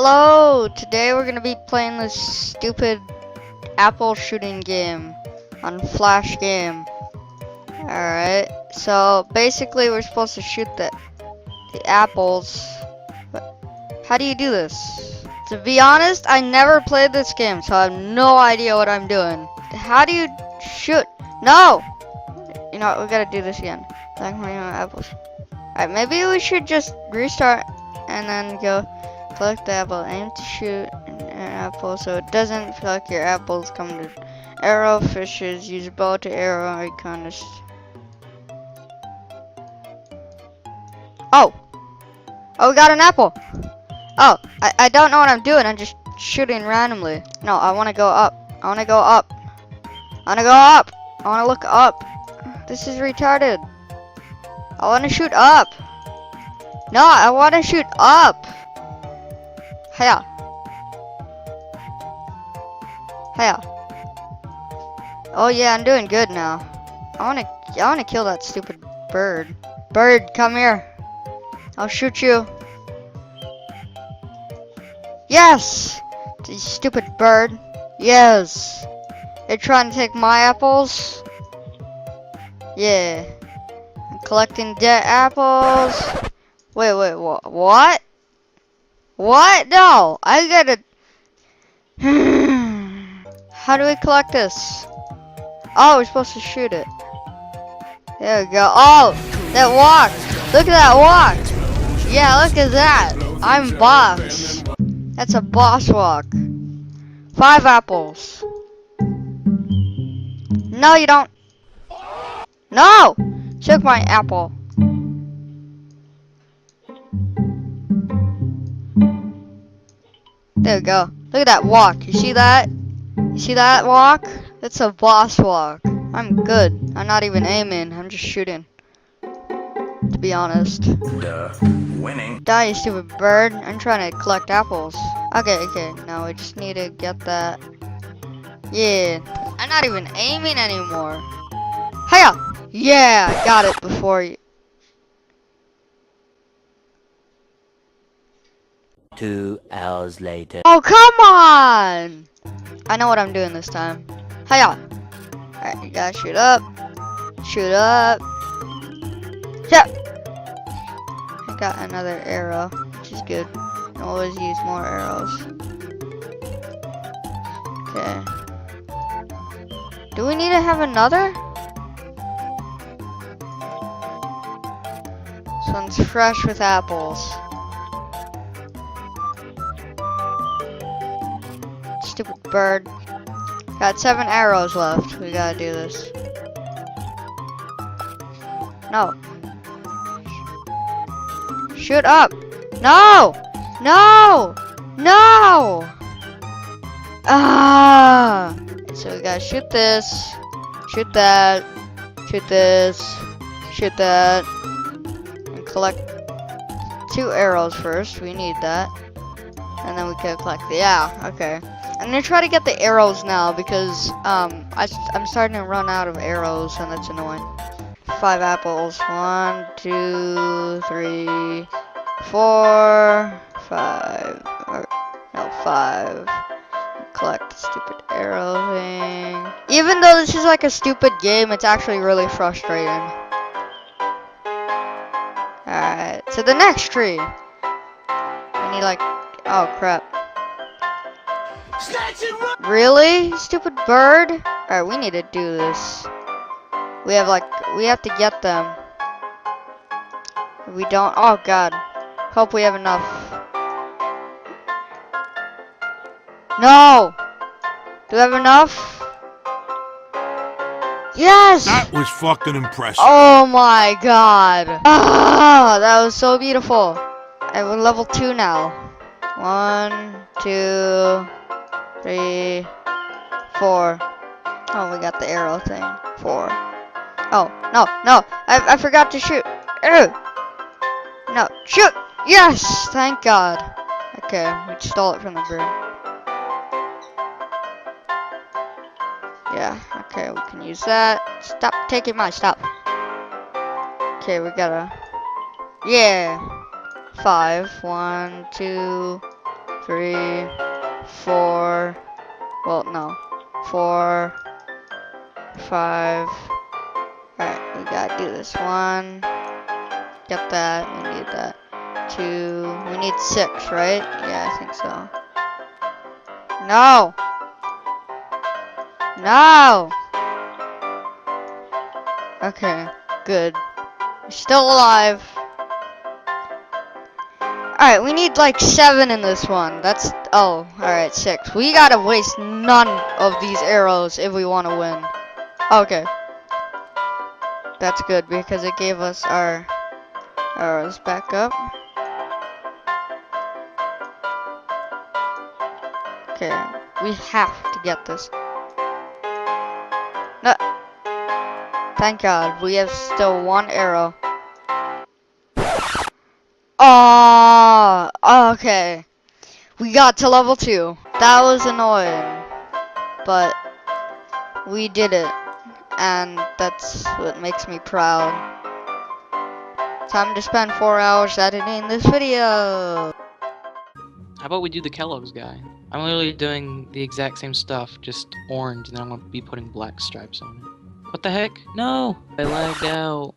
Hello! Today we're gonna be playing this stupid apple shooting game on Flash Game. Alright, so basically we're supposed to shoot the apples. But how do you do this? To be honest, I never played this game, so I have no idea what I'm doing. How do you shoot? No! You know what, we gotta do this again. Apples. Alright, maybe we should just restart and then go collect the apple. Aim to shoot an apple so it doesn't feel like your apples come to arrow fishes. Use bow to arrow iconist. Oh! Oh, we got an apple! Oh, I don't know what I'm doing. I'm just shooting randomly. No, I want to go up. I want to go up. I want to go up. I want to look up. This is retarded. I want to shoot up. No, I want to shoot up. Hiya. Hiya. Oh yeah, I'm doing good now. I wanna kill that stupid bird. Bird, come here. I'll shoot you. Yes! You stupid bird. Yes. You're trying to take my apples? Yeah. I'm collecting dead apples. Wait, what? What? No, I gotta. How do we collect this? Oh, we're supposed to shoot it. There we go. Oh, that walk. Look at that walk. Yeah, look at that. I'm boss. That's a boss walk. 5 apples. No, you don't. No! Took my apple. There we go. Look at that walk. You see that? You see that walk? That's a boss walk. I'm good. I'm not even aiming. I'm just shooting. To be honest. Winning. Die, you stupid bird. I'm trying to collect apples. Okay. Now we just need to get that. Yeah. I'm not even aiming anymore. Hiya! Yeah, I got it before you. 2 hours later. Oh, come on! I know what I'm doing this time. Hiya! Alright, you gotta shoot up. Shoot up. Yeah! I got another arrow, which is good. I can always use more arrows. Okay. Do we need to have another? This one's fresh with apples. Stupid bird. Got 7 arrows left. We gotta do this. No. Shoot up. No! No! No! Ah! So we gotta shoot this. Shoot that. Shoot this. Shoot that. And collect 2 arrows first. We need that. And then we can collect the, yeah, okay. I'm gonna try to get the arrows now because I'm starting to run out of arrows and that's annoying. 5 apples. 1, 2, 3, 4, 5. No, 5. Collect the stupid arrow thing. Even though this is like a stupid game, it's actually really frustrating. Alright, to the next tree. I need like, oh crap. Really? Stupid bird? Alright, we need to do this. We have to get them. If we don't, oh god. Hope we have enough. No! Do we have enough? Yes! That was fucking impressive. Oh my god. Ah, that was so beautiful. And we're level 2 now. 1, 2, 3, 4. Oh, we got the arrow thing. 4. Oh, no. I forgot to shoot. No, shoot! Yes! Thank God. Okay, we stole it from the bird. Yeah, okay, we can use that. Stop taking my stuff. Okay, we gotta. Yeah! 5. 1, 2, 3, 4. Well, no. 4, 5. Alright, we gotta do this. 1. Get that. We need that. 2. We need 6, right? Yeah, I think so. No! No! Okay, good. We're still alive. Alright, we need like 7 in this one. That's, oh, alright, 6. We gotta waste none of these arrows if we want to win. Okay. That's good because it gave us our arrows back up. Okay, we have to get this. No. Thank God, we have still 1 arrow. Oh, okay. We got to level 2. That was annoying, but we did it, and that's what makes me proud. Time to spend 4 hours editing this video. How about we do the Kellogg's guy? I'm literally doing the exact same stuff, just orange, and then I'm gonna be putting black stripes on it. What the heck? No! I lagged out.